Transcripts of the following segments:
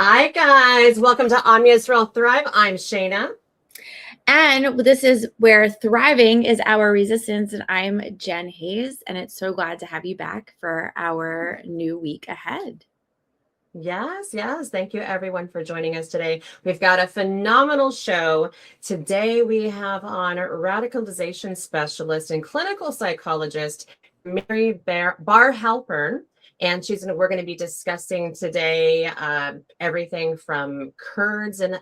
Hi, guys. Welcome to Am Yisrael Thrive. I'm Shayna. And this is where thriving is our resistance. And I'm Jen Hayes. And it's so glad to have you back for our new week ahead. Yes. Thank you, everyone, for joining us today. We've got a phenomenal show. Today, we have on radicalization specialist and clinical psychologist, Miri Bar-Halpern. And we're going to be discussing today everything from Kurds and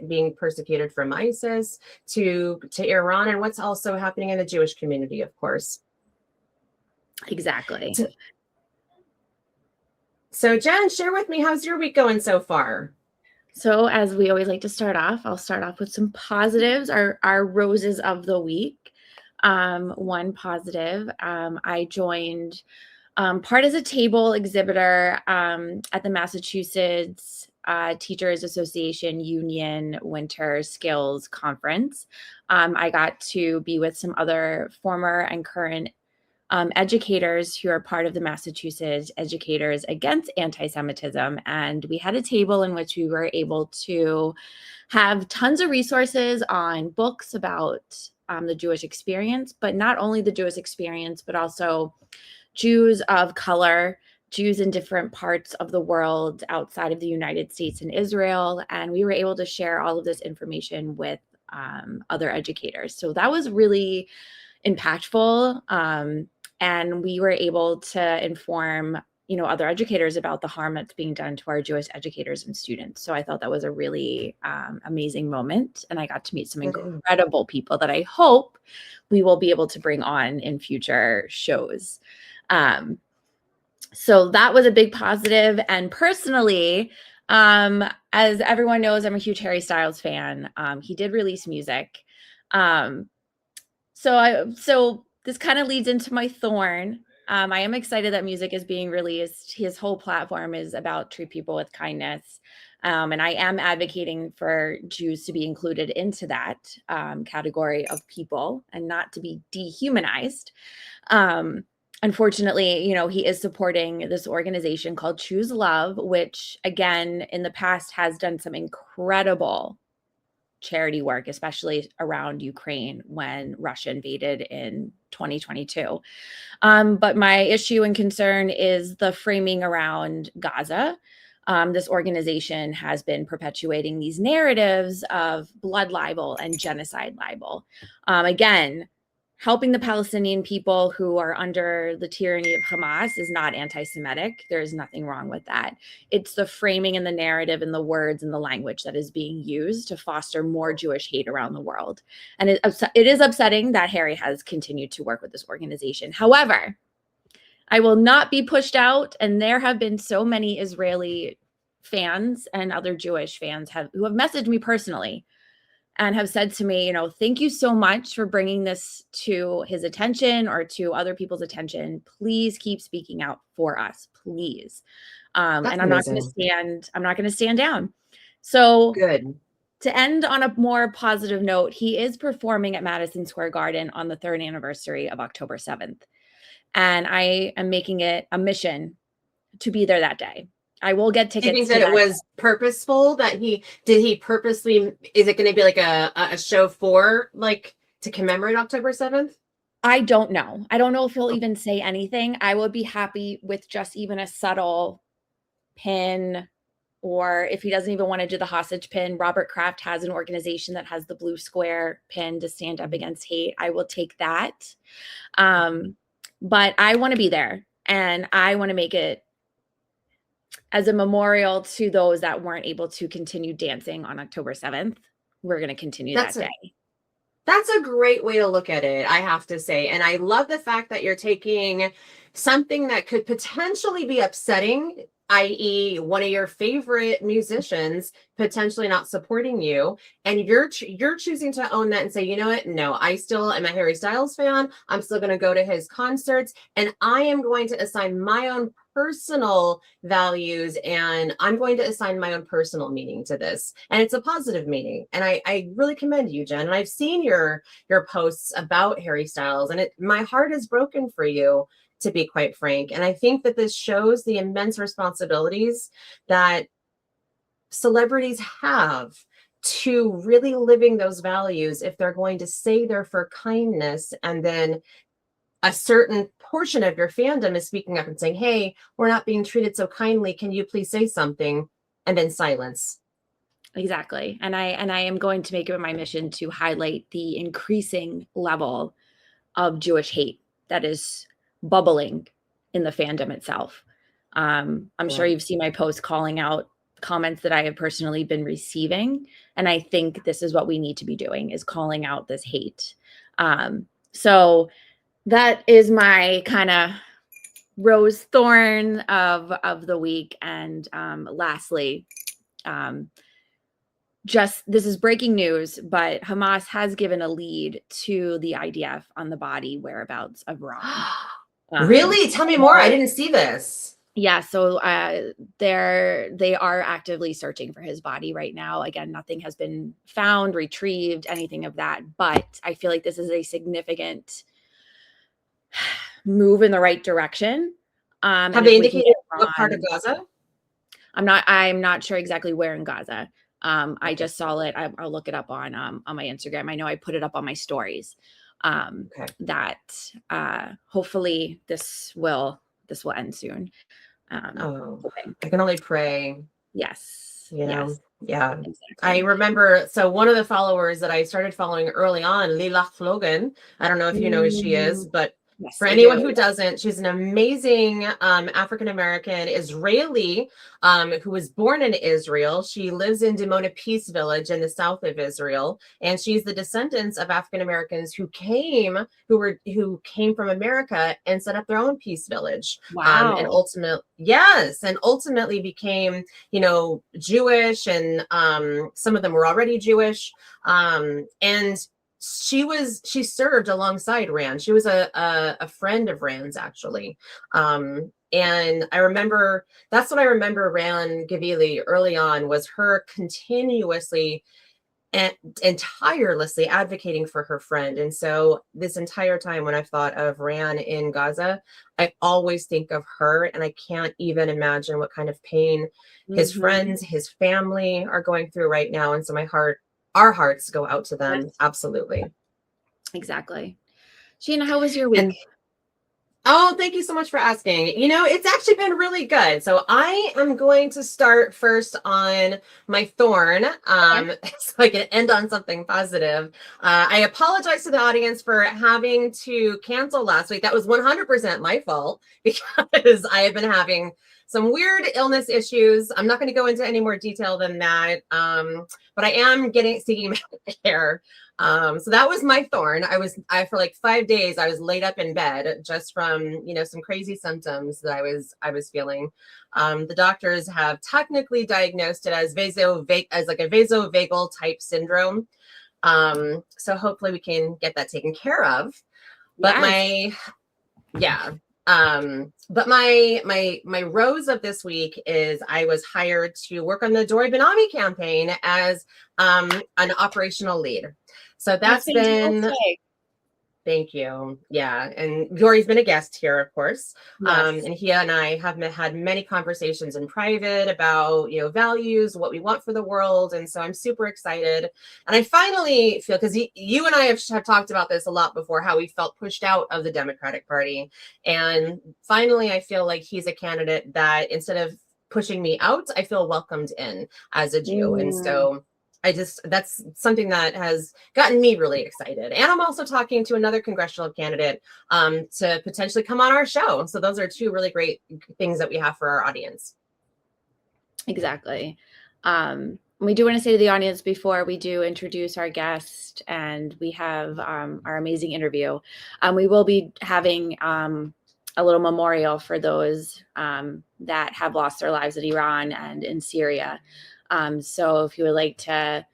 being persecuted from ISIS to Iran, and what's also happening in the Jewish community, of course. Exactly. So Jen, share with me, how's your week going so far? So as we always like to start off, I'll start off with some positives, our roses of the week. One positive, I joined part as a table exhibitor at the Massachusetts Teachers Association Union Winter Skills Conference. I got to be with some other former and current educators who are part of the Massachusetts Educators Against Antisemitism. And we had a table in which we were able to have tons of resources on books about the Jewish experience, but not only the Jewish experience, but also Jews of color, Jews in different parts of the world outside of the United States and Israel. And we were able to share all of this information with other educators. So that was really impactful. And we were able to inform, other educators about the harm that's being done to our Jewish educators and students. So I thought that was a really amazing moment. And I got to meet some incredible people that I hope we will be able to bring on in future shows. So that was a big positive. And personally, as everyone knows, I'm a huge Harry Styles fan. He did release music. So this kind of leads into my thorn. I am excited that music is being released. His whole platform is about treat people with kindness. And I am advocating for Jews to be included into that category of people and not to be dehumanized. Unfortunately, he is supporting this organization called Choose Love, which, again, in the past has done some incredible charity work, especially around Ukraine when Russia invaded in 2022. But my issue and concern is the framing around Gaza. This organization has been perpetuating these narratives of blood libel and genocide libel. Again, helping the Palestinian people who are under the tyranny of Hamas is not anti-Semitic. There is nothing wrong with that. It's the framing and the narrative and the words and the language that is being used to foster more Jewish hate around the world. And it is upsetting that Harry has continued to work with this organization. However, I will not be pushed out. And there have been so many Israeli fans and other Jewish fans who have messaged me personally and have said to me, thank you so much for bringing this to his attention or to other people's attention. Please keep speaking out for us, please. And I'm not going to stand down. So good. To end on a more positive note, he is performing at Madison Square Garden on the 3rd anniversary of October 7th. And I am making it a mission to be there that day. I will get tickets. Do you think that it was purposeful that he purposely, is it going to be like a show for to commemorate October 7th? I don't know. I don't know if he'll even say anything. I would be happy with just even a subtle pin, or if he doesn't even want to do the hostage pin, Robert Kraft has an organization that has the blue square pin to stand up against hate. I will take that. But I want to be there, and I want to make it as a memorial to those that weren't able to continue dancing on October 7th. We're going to continue that day. That's a great way to look at it, I have to say. And I love the fact that you're taking something that could potentially be upsetting, i.e. one of your favorite musicians potentially not supporting you, and you're choosing to own that and say, you know what, no, I still am a Harry Styles fan. I'm still going to go to his concerts, and I am going to assign my own personal values, and I'm going to assign my own personal meaning to this, and it's a positive meaning. And I really commend you, Jen. And I've seen your posts about Harry Styles, and my heart is broken for you, to be quite frank. And I think that this shows the immense responsibilities that celebrities have to really living those values if they're going to say they're for kindness, and then a certain portion of your fandom is speaking up and saying, hey, we're not being treated so kindly, can you please say something? And then silence. Exactly. And I am going to make it my mission to highlight the increasing level of Jewish hate that is bubbling in the fandom itself. I'm sure you've seen my post calling out comments that I have personally been receiving. And I think this is what we need to be doing, is calling out this hate. So that is my kind of rose thorn of the week. And lastly, just this is breaking news, but Hamas has given a lead to the IDF on the body whereabouts of Ron. Really? Tell me more. I didn't see this. Yeah, so they are actively searching for his body right now. Again, nothing has been found, retrieved, anything of that. But I feel like this is a significant move in the right direction. Have they indicated what part of Gaza? I'm not sure exactly where in Gaza. I just saw it. I'll look it up on my Instagram. I know I put it up on my stories. That hopefully this will end soon. I can only pray. Yes. Yes. Yeah. Exactly. I remember, so one of the followers that I started following early on, Lilach Logan, I don't know if you know who she is, but yes, for anyone who doesn't, she's an amazing African-American Israeli who was born in Israel. She lives in Dimona Peace Village in the south of Israel, and she's the descendants of African-Americans who came from America and set up their own peace village. Wow. And ultimately became, Jewish, and some of them were already Jewish. And she served alongside Rand. She was a friend of Rand's, actually. And I remember, that's what I remember Rand Gavili early on, was her continuously and tirelessly advocating for her friend. And so this entire time when I've thought of Rand in Gaza, I always think of her, and I can't even imagine what kind of pain his friends, his family are going through right now. And so our hearts go out to them. Yes. Absolutely. Exactly. Shayna, how was your week? Thank you so much for asking. It's actually been really good. So I am going to start first on my thorn, so I can end on something positive. I apologize to the audience for having to cancel last week. That was 100% my fault, because I have been having some weird illness issues. I'm not going to go into any more detail than that, but I am seeking medical care. So that was my thorn. For like 5 days, I was laid up in bed just from, some crazy symptoms that I was feeling. The doctors have technically diagnosed it as like a vasovagal type syndrome. So hopefully we can get that taken care of. But but my rose of this week is I was hired to work on the Dori Ben-Ami campaign as an operational lead. So that's been, thank you. Yeah. And Dori's been a guest here, of course. Yes. And he and I have had many conversations in private about, values, what we want for the world. And so I'm super excited. And I finally feel, because you and I have talked about this a lot before, how we felt pushed out of the Democratic Party. And finally, I feel like he's a candidate that, instead of pushing me out, I feel welcomed in as a Jew. And so that's something that has gotten me really excited. And I'm also talking to another congressional candidate to potentially come on our show. So those are two really great things that we have for our audience. Exactly. We do want to say to the audience, before we do introduce our guest and we have our amazing interview, we will be having a little memorial for those that have lost their lives in Iran and in Syria. So if you would like to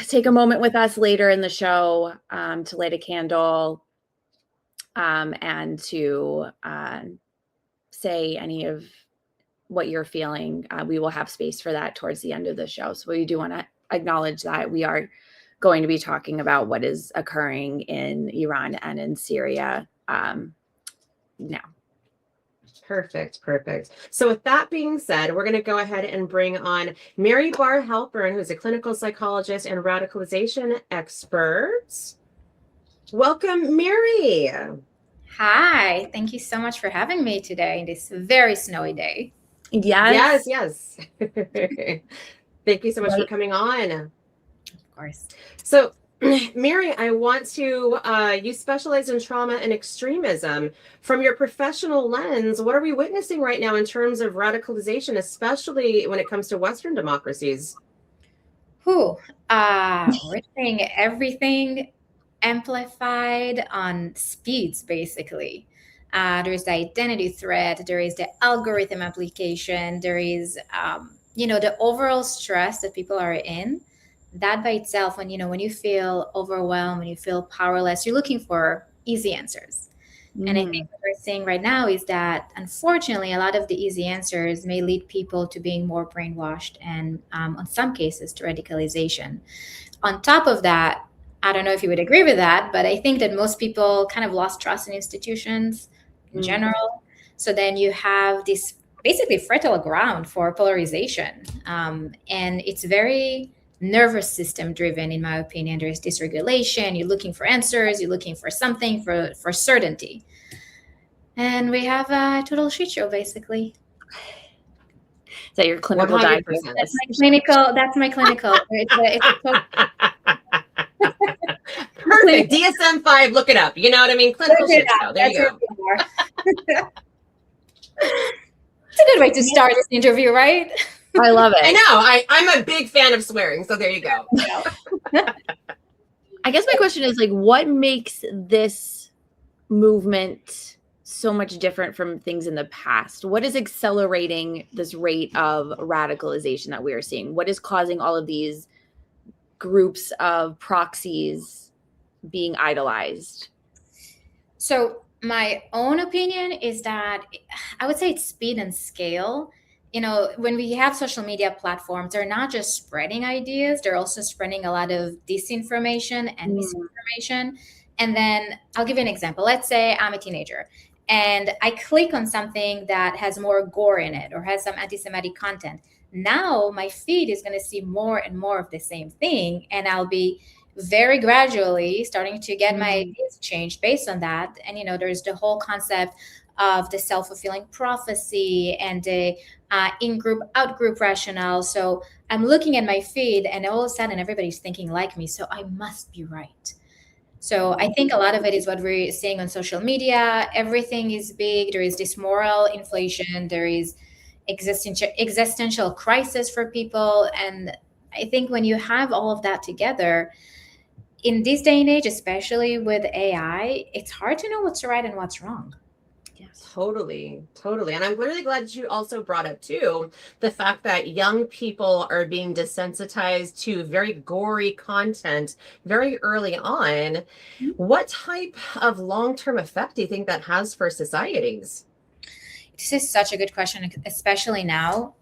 take a moment with us later in the show to light a candle and to say any of what you're feeling, we will have space for that towards the end of the show. So we do want to acknowledge that we are going to be talking about what is occurring in Iran and in Syria now. Perfect. So with that being said, we're going to go ahead and bring on Miri Bar-Halpern, who's a clinical psychologist and radicalization expert. Welcome, Miri. Hi, thank you so much for having me today in this very snowy day. Yes. Thank you so much for Right. coming on. Of course. So, Miri, I want to, you specialize in trauma and extremism. From your professional lens, what are we witnessing right now in terms of radicalization, especially when it comes to Western democracies? We're seeing everything amplified on speeds, basically. There is the identity threat, there is the algorithm application, there is, the overall stress that people are in. That by itself, when you feel overwhelmed, when you feel powerless, you're looking for easy answers. And I think what we're seeing right now is that, unfortunately, a lot of the easy answers may lead people to being more brainwashed and, in some cases, to radicalization. On top of that, I don't know if you would agree with that, but I think that most people kind of lost trust in institutions in general. So then you have this basically fertile ground for polarization. And it's very nervous system driven, in my opinion. There's dysregulation. You're looking for answers. You're looking for something for certainty. And we have a total shit show, basically. Is that your clinical 100%. diagnosis? That's my clinical. Perfect. DSM-5, look it up. You know what I mean? Clinical shit show. There you go. It's a good way to start this interview, right? I love it. I know. I'm a big fan of swearing, so there you go. I guess my question is, like, what makes this movement so much different from things in the past? What is accelerating this rate of radicalization that we are seeing? What is causing all of these groups of proxies being idolized? So my own opinion is that I would say it's speed and scale. When we have social media platforms, they're not just spreading ideas, they're also spreading a lot of disinformation and misinformation. And then I'll give you an example. Let's say I'm a teenager and I click on something that has more gore in it or has some anti-Semitic content. Now my feed is going to see more and more of the same thing, and I'll be very gradually starting to get my ideas changed based on that. And there's the whole concept of the self-fulfilling prophecy and the in-group out-group rationale. So I'm looking at my feed and all of a sudden everybody's thinking like me, so I must be right. So I think a lot of it is what we're seeing on social media. Everything is big. There is this moral inflation. There is existential crisis for people. And I think when you have all of that together, in this day and age, especially with AI, it's hard to know what's right and what's wrong. Yes, totally. And I'm really glad that you also brought up too the fact that young people are being desensitized to very gory content very early on. What type of long-term effect do you think that has for societies? This is such a good question, especially now.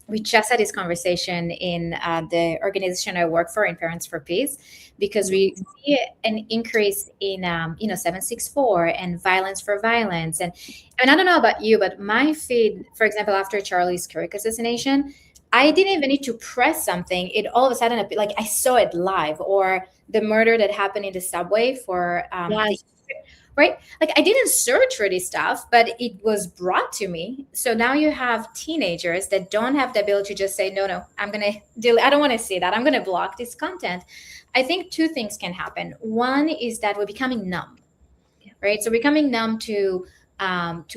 We just had this conversation in the organization I work for, in Parents for Peace, because we see an increase in 764 and violence for violence. And I don't know about you, but my feed, for example, after Charlie's Kirk assassination, I didn't even need to press something. It all of a sudden, like, I saw it live, or the murder that happened in the subway for right? Like, I didn't search for this stuff, but it was brought to me. So now you have teenagers that don't have the ability to just say, no, I don't want to see that. I'm going to block this content. I think two things can happen. One is that we're becoming numb, right? So we're becoming numb to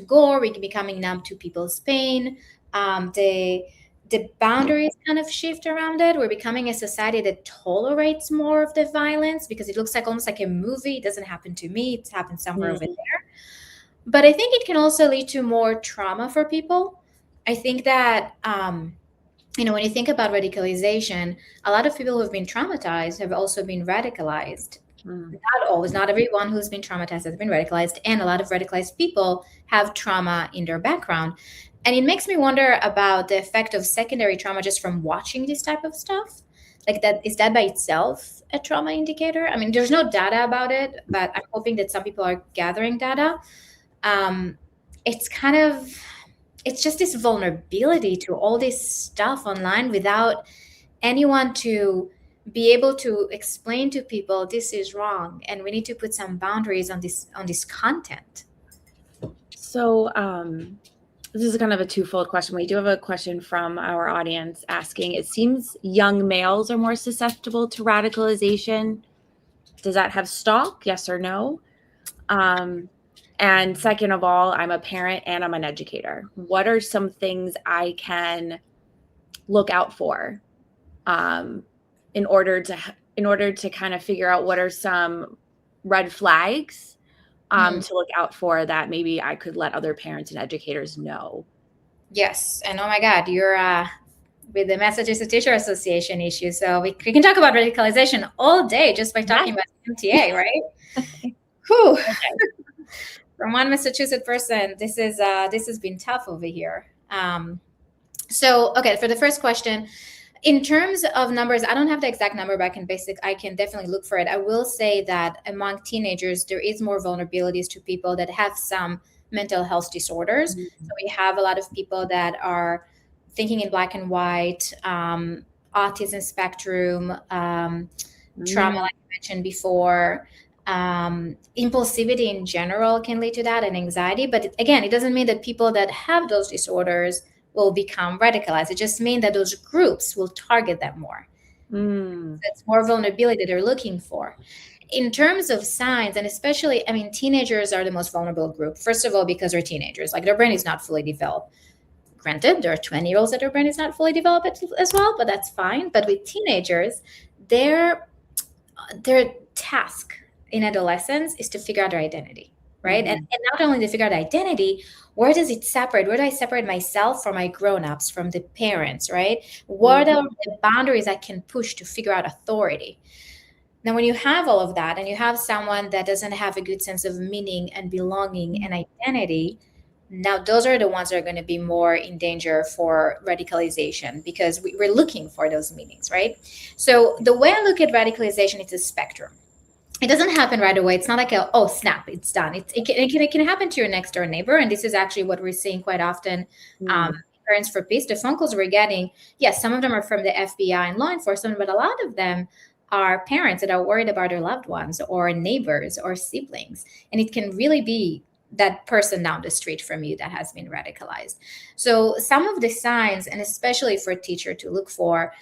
gore. We're becoming numb to people's pain. The boundaries kind of shift around it. We're becoming a society that tolerates more of the violence because it looks like almost like a movie. It doesn't happen to me. It's happened somewhere over there. But I think it can also lead to more trauma for people. I think that, when you think about radicalization, a lot of people who have been traumatized have also been radicalized. Not always, not everyone who's been traumatized has been radicalized. And a lot of radicalized people have trauma in their background. And it makes me wonder about the effect of secondary trauma just from watching this type of stuff. Like, that is that by itself a trauma indicator? I mean, there's no data about it, but I'm hoping that some people are gathering data. it's kind of, it's just this vulnerability to all this stuff online without anyone to be able to explain to people this is wrong and we need to put some boundaries on this content. So this is kind of a twofold question. We do have a question from our audience asking, it seems young males are more susceptible to radicalization. Does that have stock? Yes or no? And second of all, I'm a parent and I'm an educator. What are some things I can look out for in order to kind of figure out what are some red flags to look out for that maybe I could let other parents and educators know? Yes, and oh my God, you're with the Massachusetts Teacher Association issue, so we can talk about radicalization all day just by talking about MTA, right? Whew. From one Massachusetts person, this has been tough over here. So okay, for the first question, in terms of numbers, I don't have the exact number, but I can definitely look for it. I will say that among teenagers, there is more vulnerabilities to people that have some mental health disorders. Mm-hmm. So we have a lot of people that are thinking in black and white, autism spectrum, trauma, like I mentioned before. Impulsivity in general can lead to that, and anxiety. But again, it doesn't mean that people that have those disorders will become radicalized. It just means that those groups will target them more. That's more vulnerability they're looking for. In terms of signs, and especially, I mean, teenagers are the most vulnerable group. First of all, because they're teenagers, like their brain is not fully developed. Granted, there are 20-year-olds that their brain is not fully developed as well, but that's fine. But with teenagers, their task in adolescence is to figure out their identity, right? Mm-hmm. And not only to figure out identity, where does it separate? Where do I separate myself from my grown-ups, from the parents, right? What are the boundaries I can push to figure out authority? Now, when you have all of that and you have someone that doesn't have a good sense of meaning and belonging and identity, now those are the ones that are going to be more in danger for radicalization, because we're looking for those meanings, right? So the way I look at radicalization, it's a spectrum. It doesn't happen right away. It's not like oh snap, it's done. It can happen to your next door neighbor, and this is actually what we're seeing quite often. Parents for Peace, the phone calls we're getting, yes, some of them are from the FBI and law enforcement, but a lot of them are parents that are worried about their loved ones or neighbors or siblings, and it can really be that person down the street from you that has been radicalized. So some of the signs, and especially for a teacher to look for,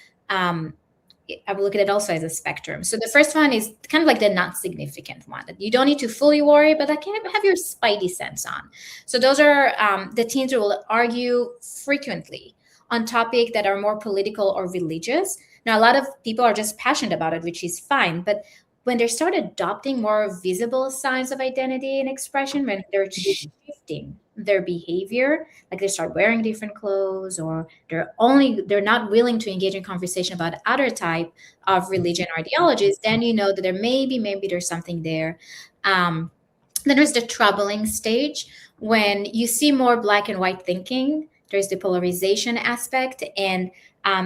I will look at it also as a spectrum. So the first one is kind of like the not significant one, that you don't need to fully worry, but that can have your spidey sense on. So those are the teens who will argue frequently on topics that are more political or religious. Now, a lot of people are just passionate about it, which is fine. But when they start adopting more visible signs of identity and expression, when they're shifting their behavior, like they start wearing different clothes, or they're not willing to engage in conversation about other type of religion or ideologies, then you know that there maybe there's something there. Then there's the troubling stage, when you see more black and white thinking. There's the polarization aspect, and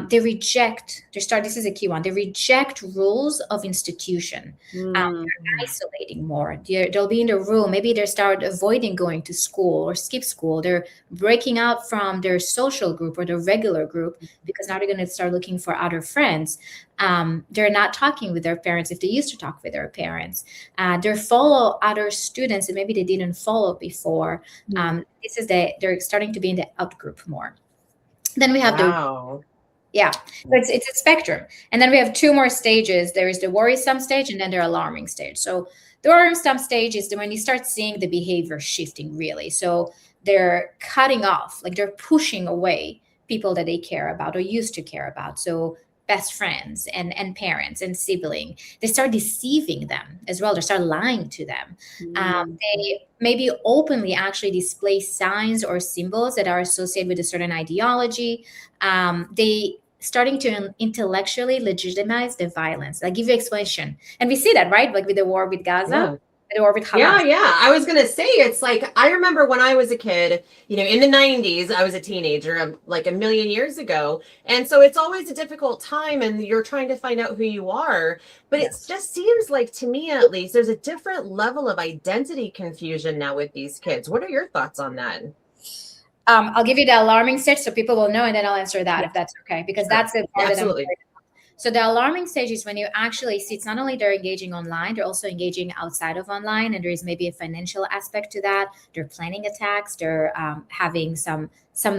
they reject, this is a key one, they reject rules of institution. They're isolating more. They'll be in the room. Maybe they start avoiding going to school or skip school. They're breaking out from their social group or their regular group, because now they're going to start looking for other friends. They're not talking with their parents if they used to talk with their parents. They follow other students that maybe they didn't follow before. They're starting to be in the out group more. Then we have it's a spectrum. And then we have two more stages. There is the worrisome stage, and then the alarming stage. So the worrisome stage is when you start seeing the behavior shifting, really. So they're cutting off, like they're pushing away people that they care about or used to care about. So best friends and parents and sibling, they start deceiving them as well. They start lying to them. They maybe openly actually display signs or symbols that are associated with a certain ideology. They starting to intellectually legitimize the violence. I give you explanation. And we see that, right? Like with the war with Gaza. or with Yeah, Hamas. yeah. I was gonna say, it's like, I remember when I was a kid, in the 90s, I was a teenager, like a million years ago. And so it's always a difficult time and you're trying to find out who you are. But it Yes. just seems like, to me at least, there's a different level of identity confusion now with these kids. What are your thoughts on that? I'll give you the alarming stage so people will know, and then I'll answer that if that's okay, because Sure. that's the part that I'm. Absolutely. So the alarming stage is when you actually see it's not only they're engaging online, they're also engaging outside of online, and there is maybe a financial aspect to that. They're planning attacks. They're having some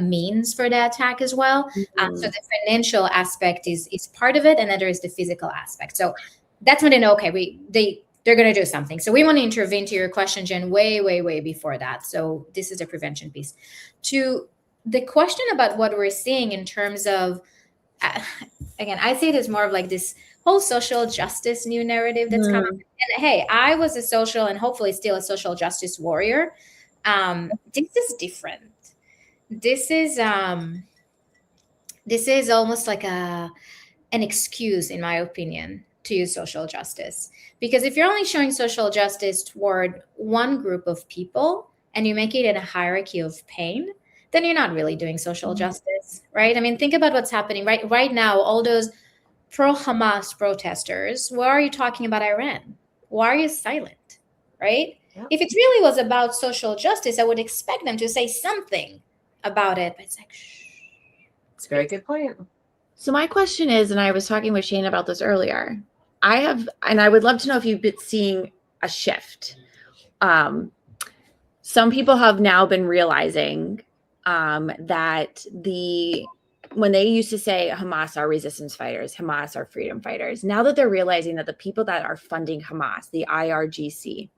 means for the attack as well. So the financial aspect is part of it, and then there is the physical aspect. So that's when they know, okay, they're going to do something. So we want to intervene, to your question, Jen, way before that. So this is the prevention piece. To the question about what we're seeing in terms of, again, I see it as more of like this whole social justice new narrative that's coming. And hey, I was a social and hopefully still a social justice warrior. This is different. This is almost like an excuse, in my opinion, to use social justice. Because if you're only showing social justice toward one group of people and you make it in a hierarchy of pain, then you're not really doing social justice, right? I mean, think about what's happening right now. All those pro-Hamas protesters, why are you talking about Iran? Why are you silent, right? Yep. If it really was about social justice, I would expect them to say something about it. But it's like, shh. It's a very good point. So my question is, and I was talking with Shayna about this earlier, I would love to know if you've been seeing a shift. Some people have now been realizing that when they used to say Hamas are resistance fighters, Hamas are freedom fighters, now that they're realizing that the people that are funding Hamas, the IRGC,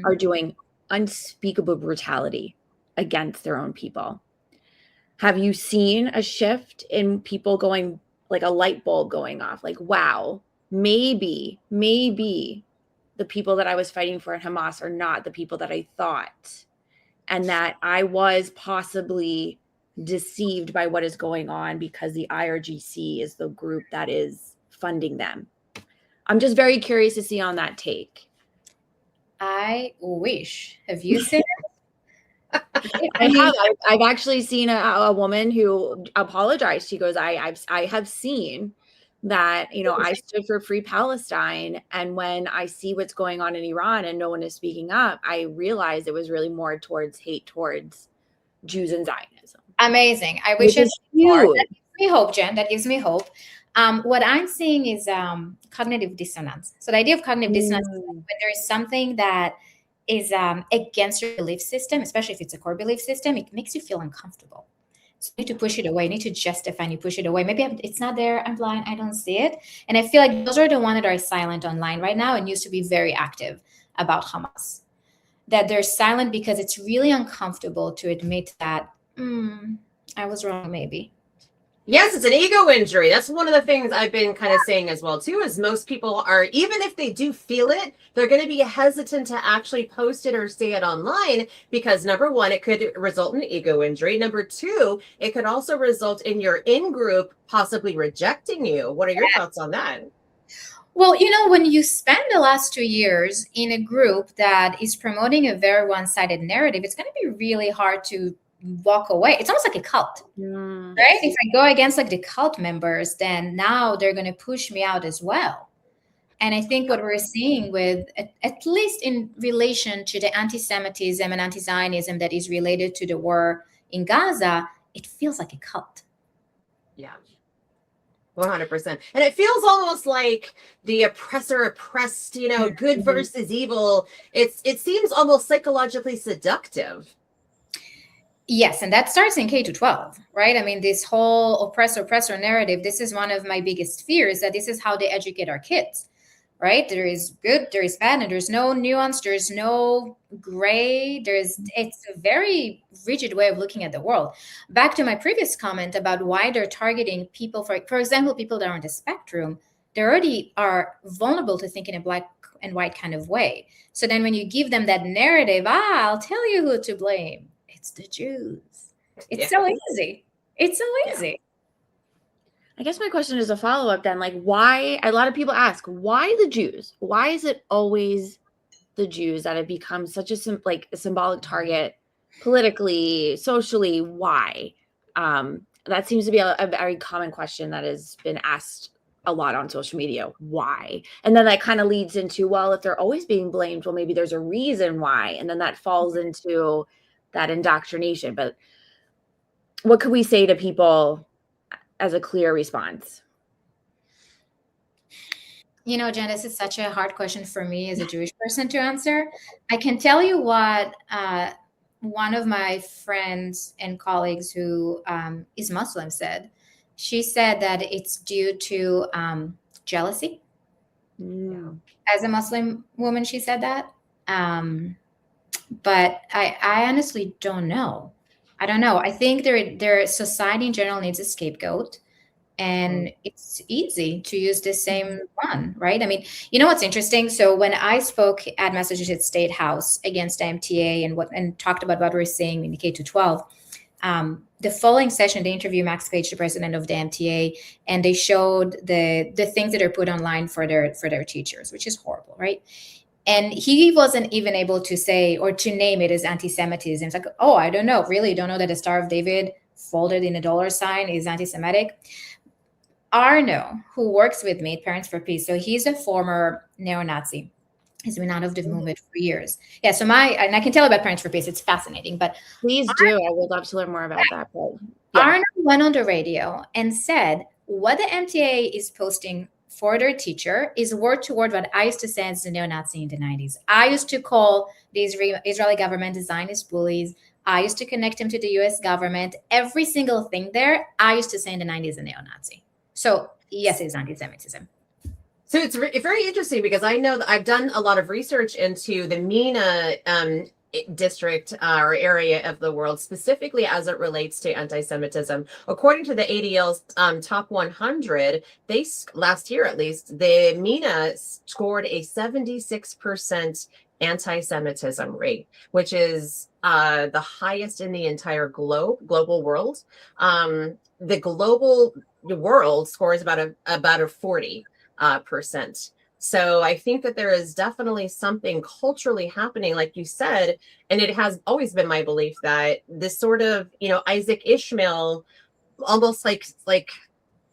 are doing unspeakable brutality against their own people. Have you seen a shift in people going, like a light bulb going off, like, wow, maybe the people that I was fighting for in Hamas are not the people that I thought, and that I was possibly deceived by what is going on because the IRGC is the group that is funding them? I'm just very curious to see on that take. I wish. Have you seen it? I've actually seen a woman who apologized. She goes, I have seen that, I stood for free Palestine. And when I see what's going on in Iran and no one is speaking up, I realized it was really more towards hate towards Jews and Zionism. Amazing. I wish it's more. That gives me hope, Jen. That gives me hope. What I'm seeing is cognitive dissonance. So the idea of cognitive dissonance is when there is something that is against your belief system, especially if it's a core belief system, it makes you feel uncomfortable. So you need to push it away. You need to justify and you push it away. Maybe it's not there. I'm blind. I don't see it. And I feel like those are the ones that are silent online right now and used to be very active about Hamas. That they're silent because it's really uncomfortable to admit that I was wrong, maybe. Yes, it's an ego injury. That's one of the things I've been kind of saying as well, too, is most people are, even if they do feel it, they're going to be hesitant to actually post it or say it online because, number one, it could result in ego injury. Number two, it could also result in your in-group possibly rejecting you. What are your thoughts on that? Well, when you spend the last 2 years in a group that is promoting a very one-sided narrative, it's going to be really hard to walk away. It's almost like a cult, right? If I go against like the cult members, then now they're going to push me out as well. And I think what we're seeing with, at least in relation to the anti-Semitism and anti-Zionism that is related to the war in Gaza, it feels like a cult. Yeah. 100%. And it feels almost like the oppressor oppressed, good versus evil. It seems almost psychologically seductive. Yes, and that starts in K-12, right? I mean, this whole oppressor narrative, this is one of my biggest fears, that this is how they educate our kids, right? There is good, there is bad, and there's no nuance, there's no gray, it's a very rigid way of looking at the world. Back to my previous comment about why they're targeting people, for example, people that are on the spectrum, they already are vulnerable to think in a black and white kind of way. So then when you give them that narrative, I'll tell you who to blame. It's the Jews. It's so easy. It's so easy. I guess my question is a follow-up then, like, why, a lot of people ask, why the Jews? Why is it always the Jews that have become such a a symbolic target politically, socially? Why? That seems to be a very common question that has been asked a lot on social media. Why? And then that kind of leads into, well, if they're always being blamed, well, maybe there's a reason why. And then that falls into that indoctrination. But what could we say to people as a clear response? You know, Jen, this is such a hard question for me as a Jewish person to answer. I can tell you what one of my friends and colleagues who is Muslim said. She said that it's due to jealousy. Mm. As a Muslim woman, she said that. But I honestly don't know. I don't know. I think their society in general needs a scapegoat. And it's easy to use the same one, right? I mean, you know what's interesting? So when I spoke at Massachusetts State House against MTA and talked about what we're seeing in the K-12, the following session, they interviewed Max Page, the president of the MTA, and they showed the things that are put online for their teachers, which is horrible, right? And he wasn't even able to say or to name it as anti-Semitism. It's like, oh, I don't know, really don't know that the Star of David folded in a dollar sign is anti-Semitic. Arno, who works with me at Parents for Peace, so he's a former neo-Nazi. He's been out of the movement for years. Yeah, so and I can tell about Parents for Peace. It's fascinating. But please do. I would love to learn more about that. But yeah. Arno went on the radio and said what the MTA is posting for their teacher is word to word what I used to say as a neo-Nazi in the 90s. I used to call the Israeli government Zionist bullies. I used to connect them to the US government. Every single thing there, I used to say in the 90s a neo-Nazi. So yes, it's anti-Semitism. So it's very interesting because I know that I've done a lot of research into the MENA district or area of the world, specifically as it relates to anti-Semitism. According to the ADL's top 100, last year at least, the MENA scored a 76% anti-Semitism rate, which is the highest in the entire global world. The global world scores about a 40%. So I think that there is definitely something culturally happening, like you said, and it has always been my belief that this sort of, Isaac Ishmael, almost like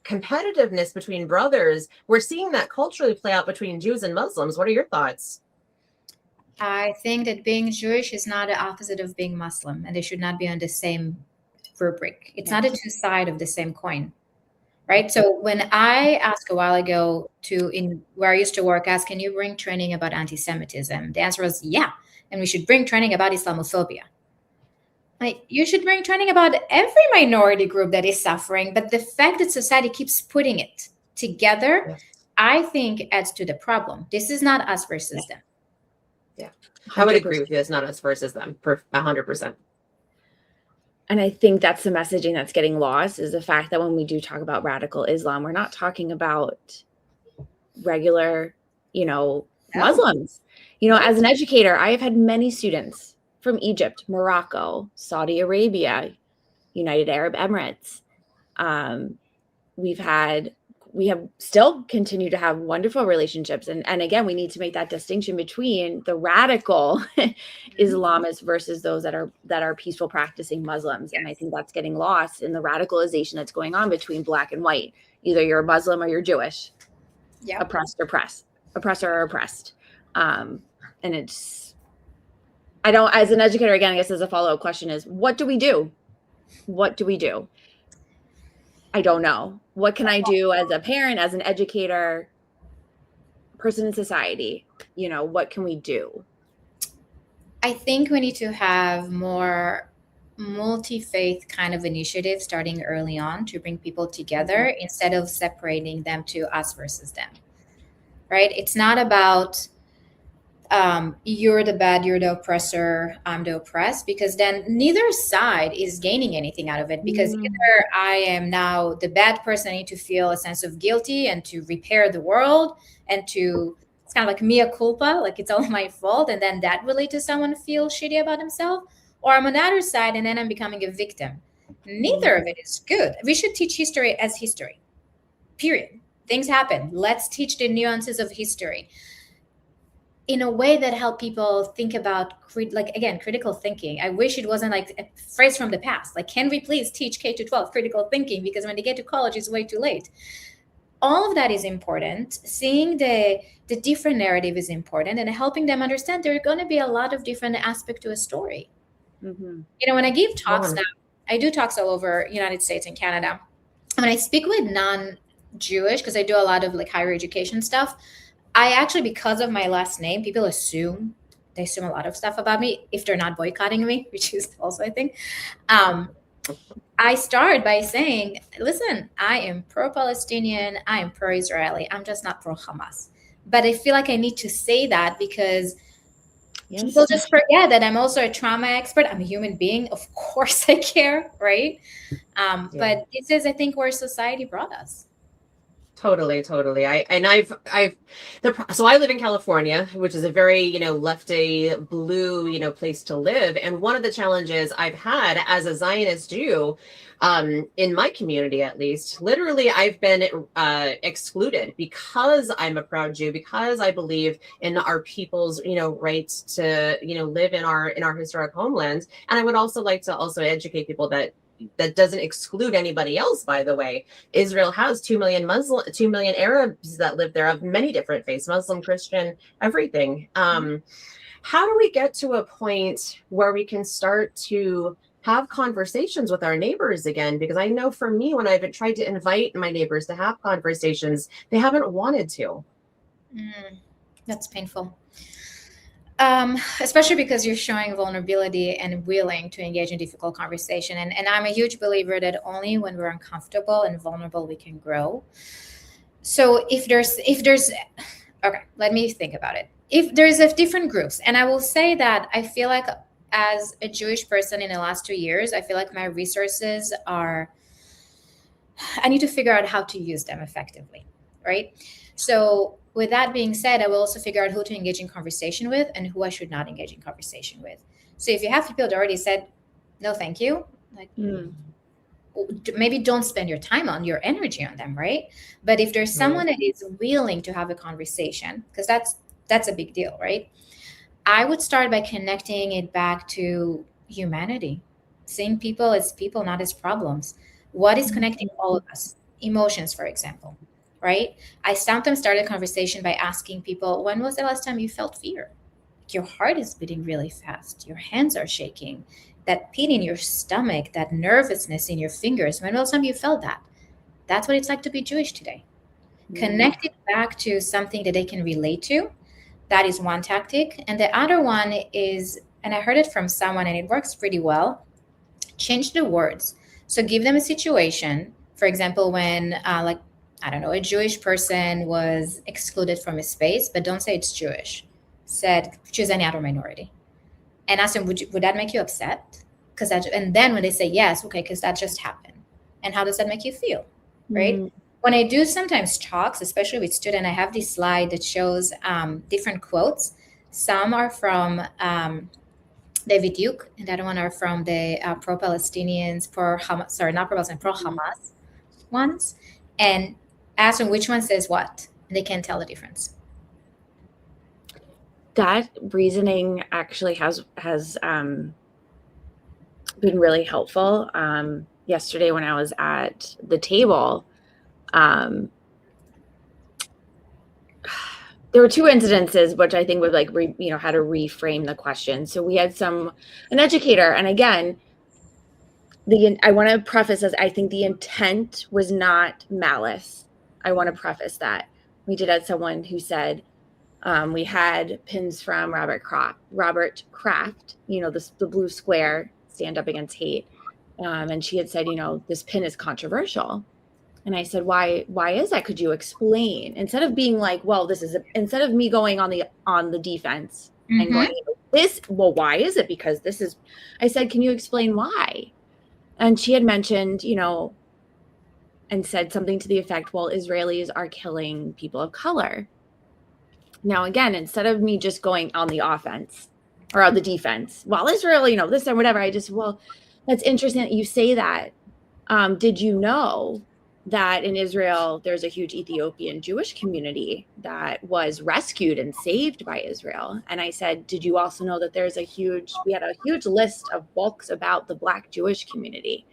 competitiveness between brothers, we're seeing that culturally play out between Jews and Muslims. What are your thoughts? I think that being Jewish is not the opposite of being Muslim, and they should not be on the same rubric. It's not a two sides of the same coin. Right. So when I asked a while ago where I used to work, can you bring training about anti-Semitism? The answer was yeah. And we should bring training about Islamophobia. Like, you should bring training about every minority group that is suffering. But the fact that society keeps putting it together, I think adds to the problem. This is not us versus them. Yeah, I would agree with you. It's not us versus them for 100%. And I think that's the messaging that's getting lost, is the fact that when we do talk about radical Islam, we're not talking about regular, Muslims. As an educator, I have had many students from Egypt, Morocco, Saudi Arabia, United Arab Emirates. We have still continued to have wonderful relationships. And again, we need to make that distinction between the radical Islamists versus those that are peaceful practicing Muslims. And I think that's getting lost in the radicalization that's going on between black and white. Either you're a Muslim or you're Jewish. Yeah. Oppressor or oppressed. And as an educator, again, I guess as a follow-up question is, what do we do? What do we do? I don't know. What can I do as a parent, as an educator, person in society? What can we do? I think we need to have more multi-faith kind of initiatives starting early on to bring people together instead of separating them to us versus them, right? It's not about you're the bad, you're the oppressor, I'm the oppressed, because then neither side is gaining anything out of it, because either I am now the bad person, I need to feel a sense of guilty and to repair the world and it's kind of like mea culpa, like it's all my fault, and then that will lead to someone feel shitty about himself, or I'm on the other side and then I'm becoming a victim. Neither of it is good. We should teach history as history, period. Things happen. Let's teach the nuances of history. in a way that help people think about critical thinking. I wish it wasn't like a phrase from the past, like, can we please teach K to 12 critical thinking, because when they get to college it's way too late. All of that is important. Seeing the different narrative is important, and helping them understand there are going to be a lot of different aspects to a story. Mm-hmm. You know, when I give talks now, I do talks all over United States and Canada. When I speak with non-Jewish, because I do a lot of like higher education stuff, I actually, because of my last name, people assume a lot of stuff about me if they're not boycotting me, which is also, I think. I start by saying, listen, I am pro-Palestinian, I am pro-Israeli, I'm just not pro-Hamas. But I feel like I need to say that because people just forget that I'm also a trauma expert. I'm a human being. Of course I care, right? But this is, I think, where society brought us. Totally. So I live in California, which is a very, lefty blue, place to live. And one of the challenges I've had as a Zionist Jew, in my community, at least, literally, I've been excluded because I'm a proud Jew, because I believe in our people's, rights to, live in our historic homelands. And I would also like to educate people that doesn't exclude anybody else, by the way. Israel has 2 million Arabs that live there of many different faiths, Muslim, Christian, everything. How do we get to a point where we can start to have conversations with our neighbors again? Because I know for me, when I've tried to invite my neighbors to have conversations, they haven't wanted to. That's painful. Especially because you're showing vulnerability and willing to engage in difficult conversation. And I'm a huge believer that only when we're uncomfortable and vulnerable, we can grow. So if there's, okay, let me think about it. If there's different groups, and I will say that I feel like as a Jewish person in the last 2 years, I feel like my resources I need to figure out how to use them effectively, right? So with that being said, I will also figure out who to engage in conversation with and who I should not engage in conversation with. So if you have people that already said, no, thank you, like maybe don't spend your time on your energy on them, right? But if there's someone that is willing to have a conversation, because that's a big deal, right? I would start by connecting it back to humanity, seeing people as people, not as problems. What is connecting all of us? Emotions, for example. Right? I sometimes start a conversation by asking people, when was the last time you felt fear? Your heart is beating really fast. Your hands are shaking. That pit in your stomach, that nervousness in your fingers. When was the last time you felt that? That's what it's like to be Jewish today. Connect it back to something that they can relate to. That is one tactic. And the other one is, and I heard it from someone and it works pretty well, change the words. So give them a situation. For example, when I don't know, a Jewish person was excluded from a space, but don't say it's Jewish. Said, choose any other minority. And ask them, would that make you upset? And then when they say yes, okay, because that just happened. And how does that make you feel, right? When I do sometimes talks, especially with students, I have this slide that shows different quotes. Some are from David Duke, and the other one are from the pro-Palestinians, pro-Hamas ones. And ask them which one says what, and they can't tell the difference. That reasoning actually has been really helpful. Yesterday when I was at the table, there were two incidences which I think would how to reframe the question. So we had an educator, and again, I want to preface as I think the intent was not malice. I want to preface that. We did have someone who said, we had pins from Robert Kraft, the blue square, stand up against hate. And she had said, this pin is controversial. And I said, why is that? Could you explain? Instead of being like, well, instead of me going on the defense and going, why is it? Because I said, can you explain why? And she had mentioned, and said something to the effect, well, Israelis are killing people of color. Now, again, instead of me just going on the offense or on the defense, well, Israel, this and whatever, that's interesting that you say that. Did you know that in Israel, there's a huge Ethiopian Jewish community that was rescued and saved by Israel. And I said, did you also know that we had a huge list of books about the Black Jewish community.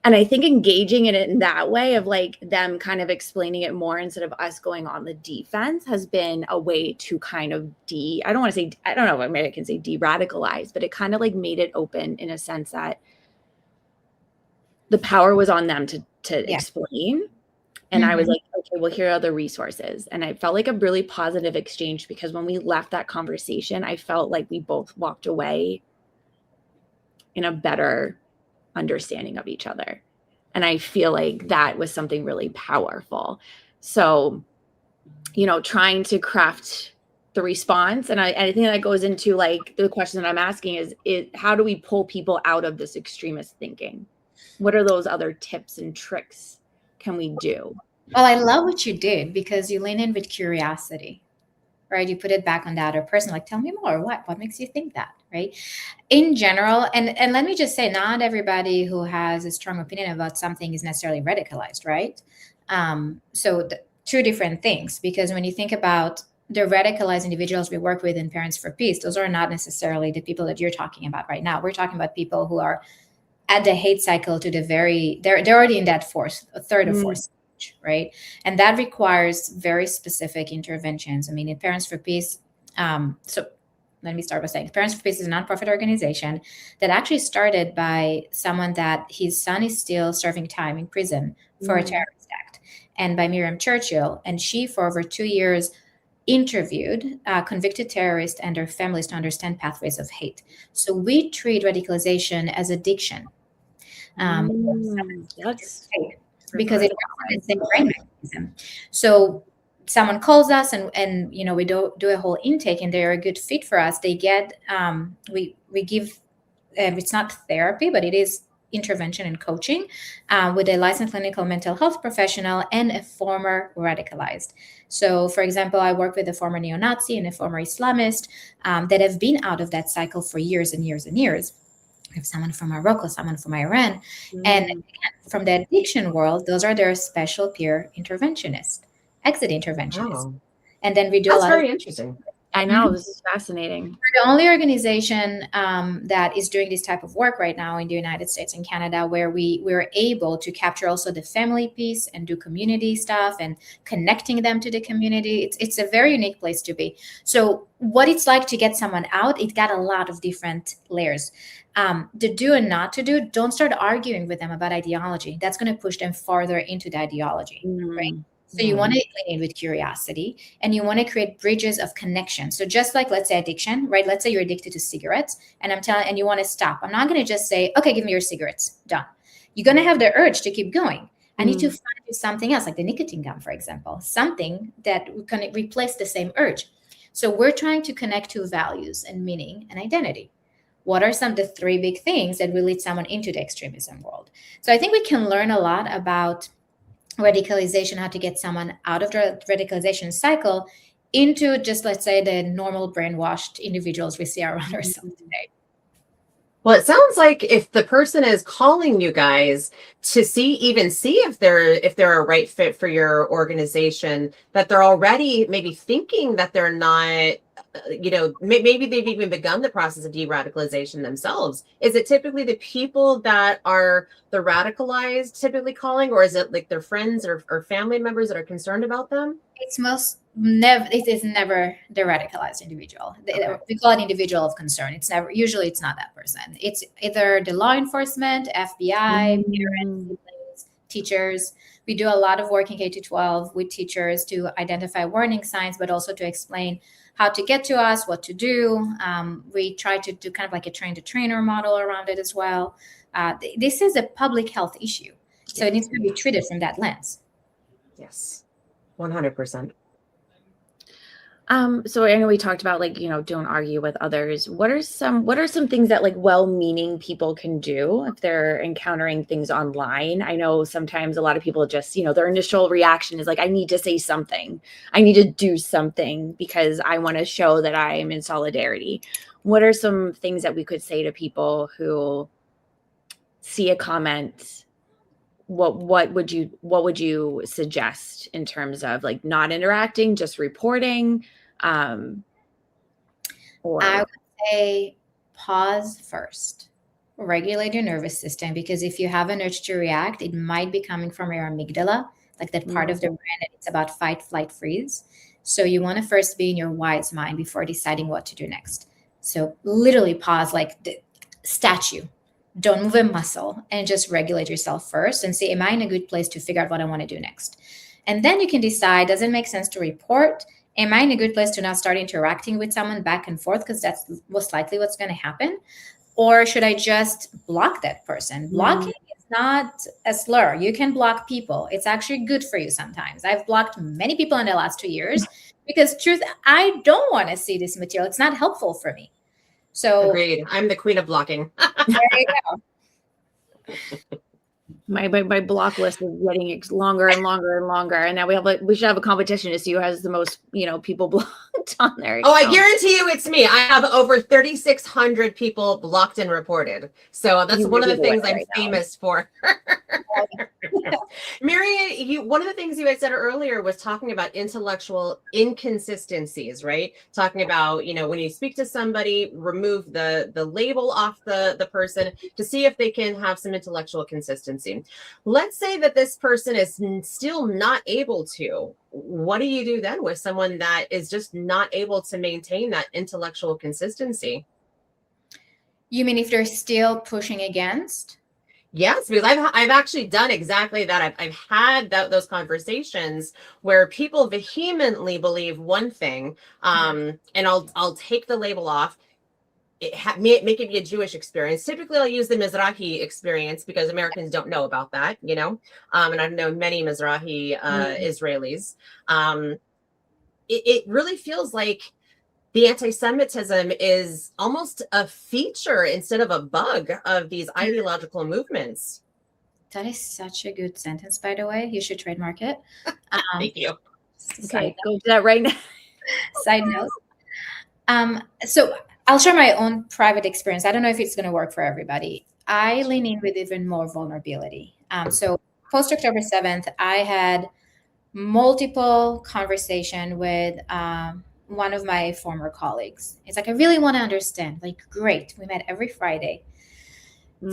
And I think engaging in it in that way of like them kind of explaining it more instead of us going on the defense has been a way to kind of I don't know if maybe I can say de-radicalize, but it kind of like made it open in a sense that the power was on them to explain. And I was like, okay, well, here are the resources. And I felt like a really positive exchange because when we left that conversation, I felt like we both walked away in a better understanding of each other. And I feel like that was something really powerful. So, trying to craft the response. And I think that goes into like the question that I'm asking is how do we pull people out of this extremist thinking? What are those other tips and tricks can we do? Well, I love what you did because you lean in with curiosity, right? You put it back on the other person, like, tell me more. What makes you think that, right? In general, and let me just say, not everybody who has a strong opinion about something is necessarily radicalized, right? So two different things, because when you think about the radicalized individuals we work with in Parents for Peace, those are not necessarily the people that you're talking about right now. We're talking about people who are at the hate cycle to they're already in that third or fourth stage, right? And that requires very specific interventions. I mean, in Parents for Peace, so let me start by saying Parents for Peace is a nonprofit organization that actually started by someone that his son is still serving time in prison for a terrorist act, and by Miriam Churchill. And she, for over 2 years, interviewed convicted terrorists and their families to understand pathways of hate. So we treat radicalization as addiction. That's because it represents the brain mechanism. So someone calls us and we do a whole intake and they're a good fit for us. They get we give it's not therapy, but it is intervention and coaching with a licensed clinical mental health professional and a former radicalized. So, for example, I work with a former neo-Nazi and a former Islamist that have been out of that cycle for years and years and years. We have someone from Morocco, someone from Iran. And again, from the addiction world, those are their special peer interventionists, exit interventionists. Wow. And then we do That's a lot very of interesting. I know, this is fascinating. We're the only organization that is doing this type of work right now in the United States and Canada, where we're able to capture also the family piece and do community stuff and connecting them to the community. It's a very unique place to be. So what it's like to get someone out, it got a lot of different layers. The do and not to do, don't start arguing with them about ideology. That's going to push them farther into the ideology, right? So you want to lean in with curiosity and you want to create bridges of connection. So just like, let's say addiction, right? Let's say you're addicted to cigarettes and you want to stop. I'm not going to just say, okay, give me your cigarettes, done. You're going to have the urge to keep going. I need to find you something else, like the nicotine gum, for example, something that can replace the same urge. So we're trying to connect to values and meaning and identity. What are some of the three big things that will lead someone into the extremism world? So I think we can learn a lot about radicalization, how to get someone out of the radicalization cycle into just, let's say, the normal brainwashed individuals we see around ourselves today. Well, it sounds like if the person is calling you guys to see if they're a right fit for your organization, that they're already maybe thinking that they're not, maybe they've even begun the process of de-radicalization themselves. Is it typically the people that are the radicalized typically calling, or is it like their friends or family members that are concerned about them? It is never the radicalized individual. Okay. We call it individual of concern. Usually it's not that person. It's either the law enforcement, FBI, parents, teachers. We do a lot of work in K-12 with teachers to identify warning signs, but also to explain how to get to us, what to do. We try to do kind of like a train-the-trainer model around it as well. This is a public health issue, so it needs to be treated from that lens. Yes, 100%. So I know we talked about don't argue with others. What are some things that well-meaning people can do if they're encountering things online? I know sometimes a lot of people just, their initial reaction is I need to say something. I need to do something because I want to show that I am in solidarity. What are some things that we could say to people who see a comment what would you suggest in terms of like not interacting, just reporting? Or I would say pause first. Regulate your nervous system, because if you have an urge to react, it might be coming from your amygdala, like that part of the brain that it's about fight, flight, freeze. So you want to first be in your wise mind before deciding what to do next. So literally pause like the statue. Don't move a muscle and just regulate yourself first and say, am I in a good place to figure out what I want to do next? And then you can decide, does it make sense to report? Am I in a good place to now start interacting with someone back and forth? Because that's most likely what's going to happen. Or should I just block that person? Blocking is not a slur. You can block people. It's actually good for you sometimes. I've blocked many people in the last 2 years because truth, I don't want to see this material. It's not helpful for me. So agreed. I'm the queen of blocking. there you go. my block list is getting longer and longer and longer, and now we should have a competition to see who has the most people blocked on their account. Oh, I guarantee you it's me. I have over 3,600 people blocked and reported. So that's one of the things I'm famous for. Miri, one of the things you had said earlier was talking about intellectual inconsistencies, right? Talking about, when you speak to somebody, remove the label off the person to see if they can have some intellectual consistency. Let's say that this person is still not able to. What do you do then with someone that is just not able to maintain that intellectual consistency? You mean if they're still pushing against? Yes, because I've actually done exactly that. I've had those conversations where people vehemently believe one thing, and I'll take the label off. Make it be a Jewish experience. Typically, I'll use the Mizrahi experience because Americans don't know about that, and I've known many Mizrahi Israelis. It really feels like the anti-Semitism is almost a feature instead of a bug of these ideological movements. That is such a good sentence, by the way. You should trademark it. Thank you. Okay, go do that right now. Side note. So I'll share my own private experience. I don't know if it's going to work for everybody. I lean in with even more vulnerability. So post October 7th, I had multiple conversation with one of my former colleagues. It's like, I really want to understand. Like, great. We met every Friday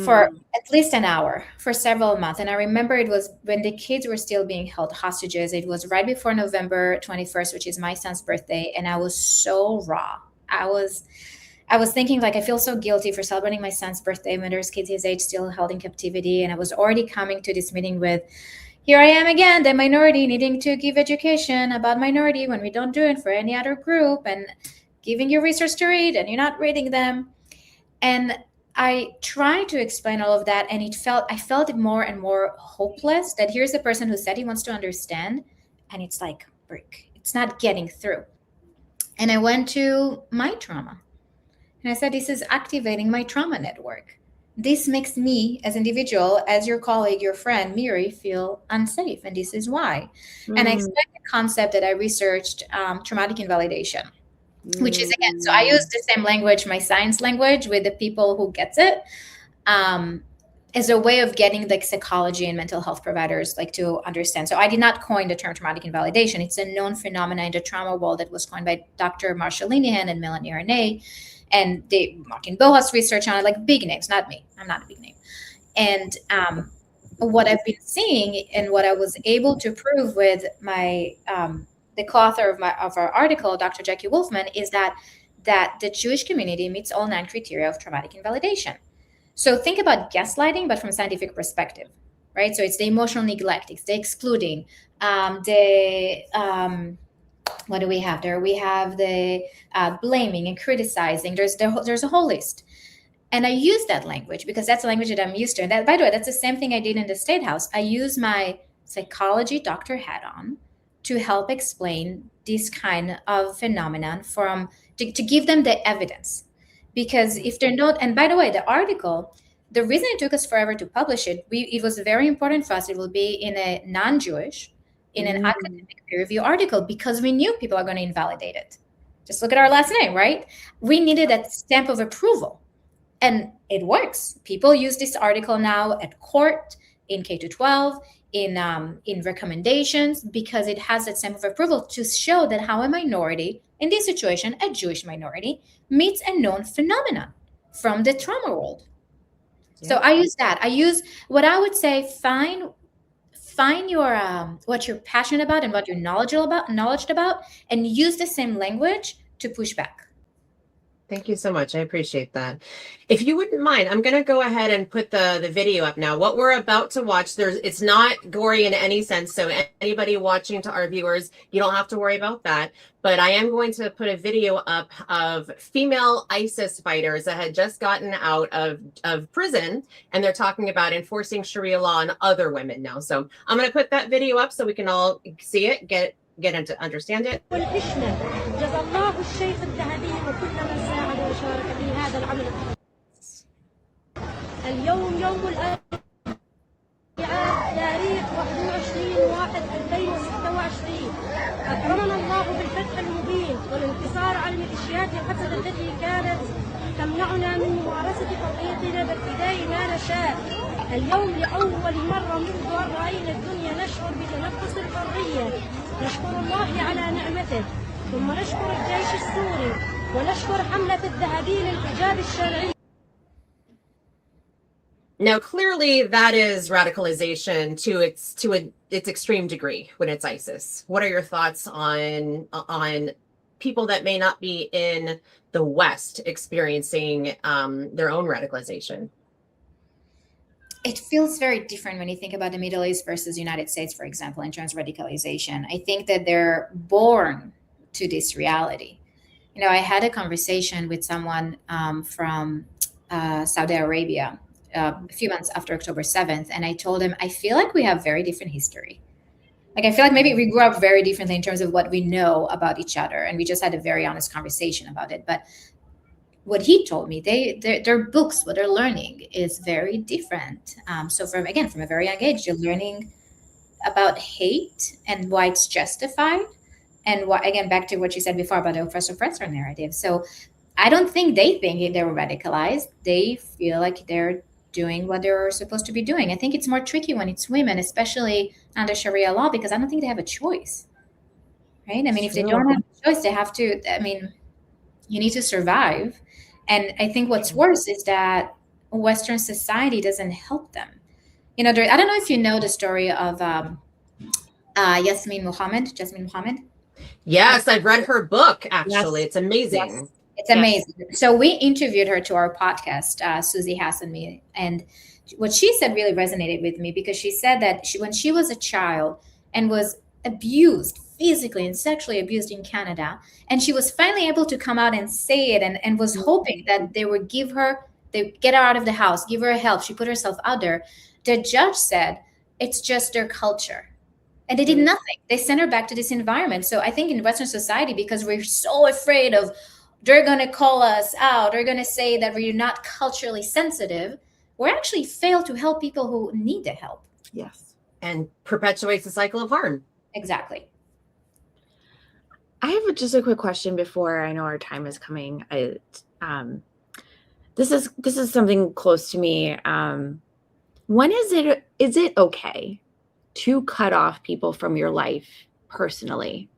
for at least an hour for several months. And I remember it was when the kids were still being held hostages. It was right before November 21st, which is my son's birthday. And I was so raw. I was thinking, like, I feel so guilty for celebrating my son's birthday when there's kids his age still held in captivity. And I was already coming to this meeting with, here I am again, the minority, needing to give education about minority when we don't do it for any other group, and giving you research to read and you're not reading them. And I tried to explain all of that, and I felt it more and more hopeless that here's a person who said he wants to understand, and it's like brick. It's not getting through. And I went to my trauma. And I said, this is activating my trauma network. This makes me, as an individual, as your colleague, your friend, Miri, feel unsafe. And this is why. And I explained the concept that I researched, traumatic invalidation, which is, again, so I use the same language, my science language, with the people who gets it, as a way of getting like psychology and mental health providers like to understand. So I did not coin the term traumatic invalidation. It's a known phenomenon in the trauma world that was coined by Dr. Marsha Linehan and Melanie Renee. And Martin Bohas research on it, like big names, not me. I'm not a big name. And what I've been seeing and what I was able to prove with my the co-author of our article, Dr. Jackie Wolfman, is that the Jewish community meets all 9 criteria of traumatic invalidation. So think about gaslighting, but from a scientific perspective, right? So it's the emotional neglect, it's the excluding, what do we have there? We have the blaming and criticizing. There's a whole list. And I use that language because that's the language that I'm used to. And that, by the way, that's the same thing I did in the State House. I use my psychology doctor hat on to help explain this kind of phenomenon to give them the evidence. Because if they're not, and by the way, the article, the reason it took us forever to publish it, it was very important for us. It will be in a non-Jewish, in an academic peer review article, because we knew people are going to invalidate it. Just look at our last name, right? We needed that stamp of approval. And it works. People use this article now at court, in K to 12, in recommendations, because it has that stamp of approval to show that how a minority, in this situation, a Jewish minority, meets a known phenomenon from the trauma world. So I use that. I use what I would say, find your what you're passionate about and what you're knowledgeable about, and use the same language to push back. Thank you so much. I appreciate that. If you wouldn't mind, I'm going to go ahead and put the video up now. What we're about to watch, it's not gory in any sense. So anybody watching, to our viewers, you don't have to worry about that. But I am going to put a video up of female ISIS fighters that had just gotten out of prison. And they're talking about enforcing Sharia law on other women now. So I'm going to put that video up so we can all see it, get into understand it. جزا الله الشيخ الذهبي وكل من ساعد وشارك في هذا العمل. اليوم يوم الأربعاء تاريخ 21/1/2026. أكرمنا الله بالفتح المبين والانتصار على الميليشيات الحسنة التي كانت تمنعنا من ممارسة حريتنا بارتداء ما نشاء. اليوم لأول مرة منذ أن رأينا الدنيا نشعر بتنفس الحرية. نشكر الله على نعمته، ثم نشكر الجيش السوري ونشكر حملة الذهبي للحجاب الشرعي. Now, clearly, that is radicalization to its extreme degree when it's ISIS. What are your thoughts on people that may not be in the West experiencing their own radicalization? It feels very different when you think about the Middle East versus the United States, for example, in terms of radicalization. I think that they're born to this reality. You know, I had a conversation with someone from Saudi Arabia a few months after October 7th, and I told him, I feel like we have very different history. Like, I feel like maybe we grew up very differently in terms of what we know about each other, and we just had a very honest conversation about it. But what he told me, their books, what they're learning is very different. So from a very young age, you're learning about hate and why it's justified, and why, again, back to what you said before about the oppressor narrative. So I don't think they were radicalized. They feel like they're doing what they're supposed to be doing. I think it's more tricky when it's women, especially under Sharia law, because I don't think they have a choice, right? I mean, if they don't have a choice, they have to, I mean, you need to survive. And I think what's worse is that Western society doesn't help them. You know, I don't know if you know the story of Jasmine Mohammed. Yes, I've read her book, actually. Yes. It's amazing. Yes. It's amazing. Yes. So we interviewed her to our podcast, Susie Hass and me. And what she said really resonated with me, because she said that when she was a child and was abused, physically and sexually abused in Canada, and she was finally able to come out and say it, and was hoping that they would get her out of the house, give her help. She put herself out there. The judge said, it's just their culture. And they did nothing. They sent her back to this environment. So I think in Western society, because we're so afraid of, they're going to call us out, they're going to say that we're not culturally sensitive, we actually fail to help people who need the help. Yes. And perpetuates the cycle of harm. Exactly. I have just a quick question before I know our time is coming. This is something close to me. When is it okay to cut off people from your life personally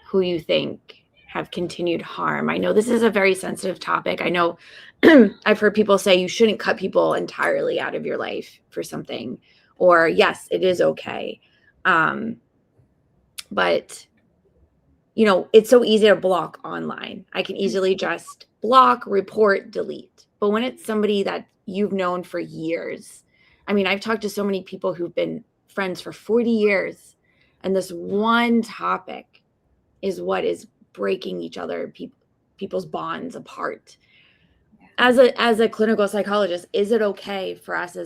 who you think have continued harm? I know this is a very sensitive topic. I know I've heard people say you shouldn't cut people entirely out of your life for something, or yes, it is okay. But you know, it's so easy to block online. I can easily just block, report, delete. But when it's somebody that you've known for years, I mean, I've talked to so many people who've been friends for 40 years, and this one topic is what is breaking each other, people's bonds apart. As a clinical psychologist, is it okay for us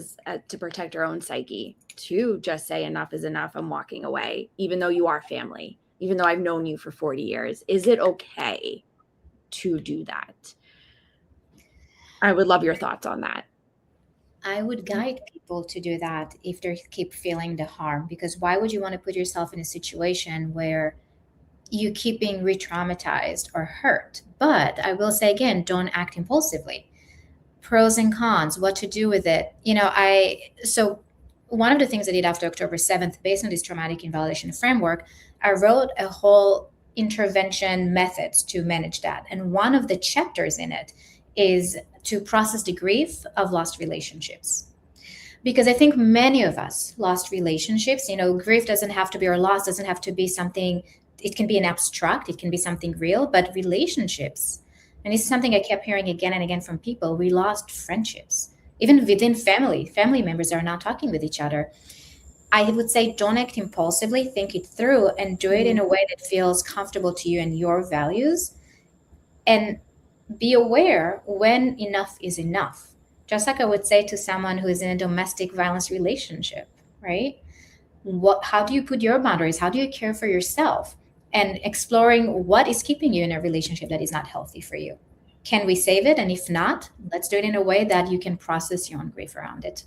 to protect our own psyche to just say enough is enough, I'm walking away, even though you are family? Even though I've known you for 40 years, is it okay to do that? I would love your thoughts on that. I would guide people to do that if they keep feeling the harm, because why would you want to put yourself in a situation where you keep being re-traumatized or hurt? But I will say again, don't act impulsively. Pros and cons, what to do with it. You know, so one of the things I did after October 7th, based on this traumatic invalidation framework, I wrote a whole intervention methods to manage that. And one of the chapters in it is to process the grief of lost relationships. Because I think many of us lost relationships. Grief doesn't have to be, or loss doesn't have to be something, it can be an abstract, it can be something real, but relationships, and this is something I kept hearing again and again from people, we lost friendships. Even within family members are not talking with each other. I would say don't act impulsively, think it through and do it in a way that feels comfortable to you and your values. And be aware when enough is enough. Just like I would say to someone who is in a domestic violence relationship, right? How do you put your boundaries? How do you care for yourself? And exploring what is keeping you in a relationship that is not healthy for you. Can we save it? And if not, let's do it in a way that you can process your own grief around it.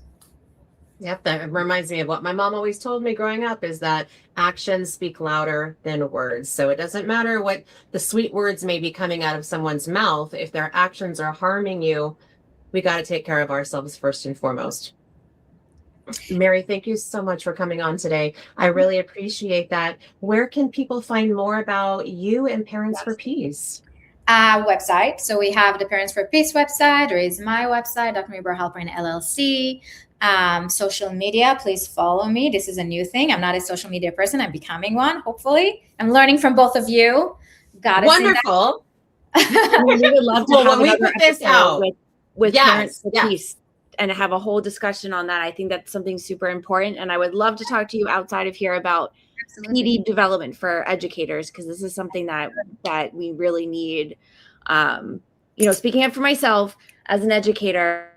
Yep, that reminds me of what my mom always told me growing up, is that actions speak louder than words. So it doesn't matter what the sweet words may be coming out of someone's mouth. If their actions are harming you, we got to take care of ourselves first and foremost. Miri, thank you so much for coming on today. I really appreciate that. Where can people find more about you and Parents for Peace? Website. So we have the Parents for Peace website. There is my website, Dr. Miri Bar-Halpern LLC. Social media, please follow me. This is a new thing. I'm not a social media person. I'm becoming one, hopefully. I'm learning from both of you. Wonderful. We would love to have when we put this out with Parents for Peace and have a whole discussion on that. I think that's something super important. And I would love to talk to you outside of here about PD development for educators, because this is something that we really need. Speaking up for myself as an educator,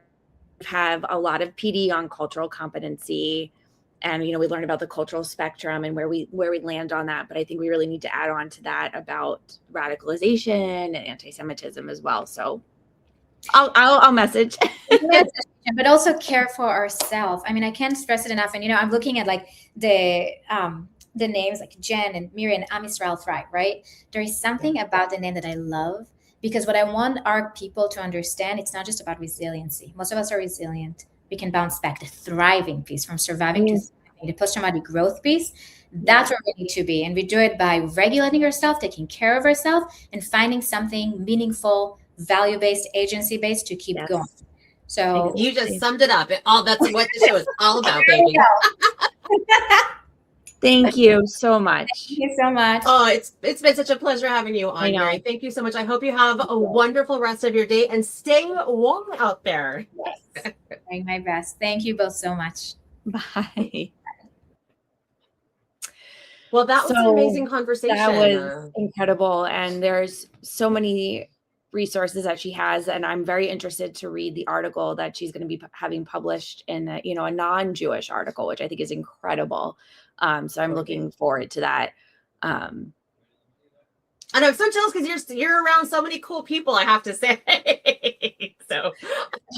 have a lot of PD on cultural competency, and we learn about the cultural spectrum and where we land on that, but I think we really need to add on to that about radicalization and anti-Semitism as well. So I'll message. But also care for ourselves. I mean, I can't stress it enough. And I'm looking at like the names like Jen and Miri and Am Yisrael Thrive, right? There is something about the name that I love, because what I want our people to understand, it's not just about resiliency. Most of us are resilient. We can bounce back. The thriving piece, from surviving to thriving, the post-traumatic growth piece, that's where we need to be. And we do it by regulating ourselves, taking care of ourselves, and finding something meaningful, value-based, agency-based to keep going. So you just summed it up. That's what the show is all about, baby. Thank you so much. Thank you so much. Oh, it's been such a pleasure having you on, Miri. Thank you so much. I hope you have a wonderful rest of your day and stay warm out there. Yes, doing my best. Thank you both so much. Bye. Well, that was an amazing conversation. That was incredible. And there's so many resources that she has, and I'm very interested to read the article that she's going to be having published in a non-Jewish article, which I think is incredible. So I'm looking forward to that. And I'm so jealous because you're around so many cool people, I have to say. So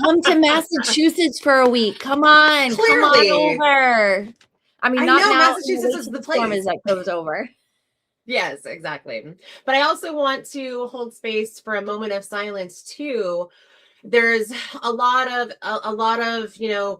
come to Massachusetts for a week. Come on, come on over. I mean, not now. Massachusetts is the place as that goes over. Yes, exactly. But I also want to hold space for a moment of silence too. There's a lot of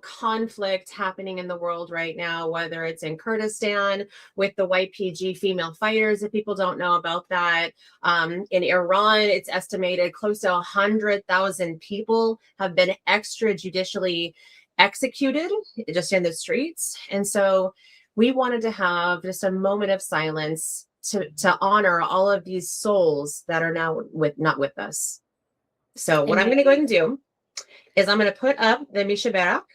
conflict happening in the world right now, whether it's in Kurdistan with the YPG female fighters, if people don't know about that. In Iran, it's estimated close to 100,000 people have been extrajudicially executed just in the streets. And so we wanted to have just a moment of silence to honor all of these souls that are now not with us. So what I'm going to go ahead and do is I'm going to put up the Misha Barak,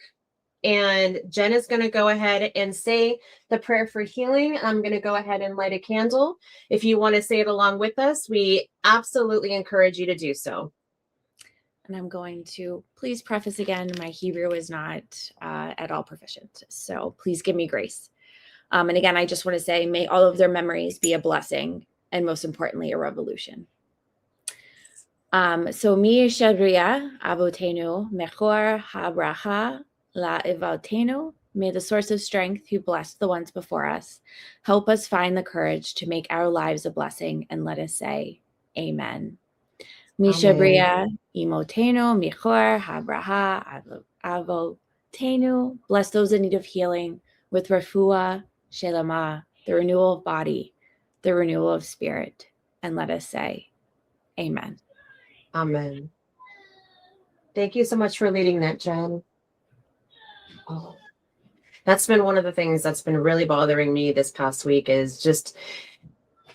and Jen is going to go ahead and say the prayer for healing. I'm going to go ahead and light a candle. If you want to say it along with us, we absolutely encourage you to do so. And I'm going to please preface again, my Hebrew is not at all proficient, so please give me grace. And again, I just want to say, may all of their memories be a blessing, and most importantly, a revolution. So mi shabria avotenu mechor habracha la ivaltenu. May the source of strength who blessed the ones before us help us find the courage to make our lives a blessing, and let us say amen. Mi shabria imotenu mechor habracha avotenu. Tenu, bless those in need of healing with refuah shelama, the renewal of body, the renewal of spirit. And let us say, amen. Amen. Thank you so much for leading that, Jen. Oh, that's been one of the things that's been really bothering me this past week is just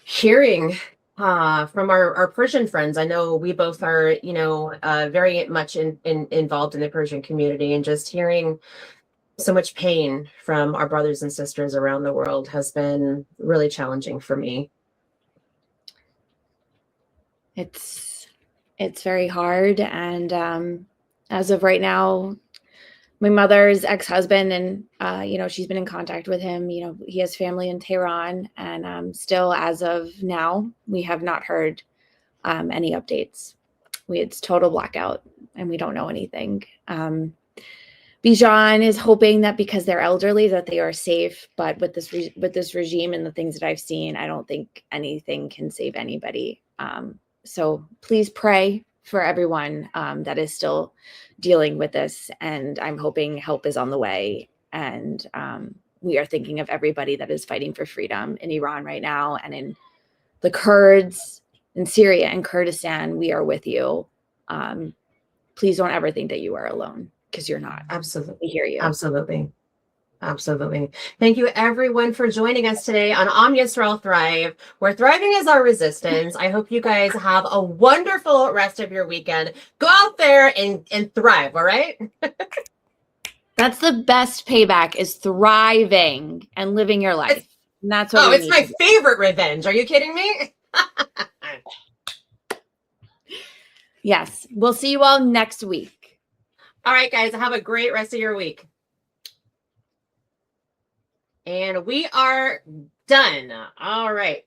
hearing from our Persian friends. I know we both are, very much involved in the Persian community, and just hearing so much pain from our brothers and sisters around the world has been really challenging for me. It's very hard. And as of right now, my mother's ex-husband, and she's been in contact with him. He has family in Tehran, and still, as of now, we have not heard any updates. It's total blackout, and we don't know anything. Bijan is hoping that because they're elderly, that they are safe. But with this regime and the things that I've seen, I don't think anything can save anybody. So please pray for everyone that is still dealing with this. And I'm hoping help is on the way. And we are thinking of everybody that is fighting for freedom in Iran right now, and in the Kurds in Syria and Kurdistan. We are with you. Please don't ever think that you are alone, because you're not. Absolutely. We hear you. Absolutely. Absolutely. Thank you, everyone, for joining us today on Am Yisrael Thrive, where thriving is our resistance. I hope you guys have a wonderful rest of your weekend. Go out there and thrive, all right? That's the best payback, is thriving and living your life. And that's what it's my favorite revenge. Are you kidding me? Yes. We'll see you all next week. All right, guys. Have a great rest of your week. And we are done. All right.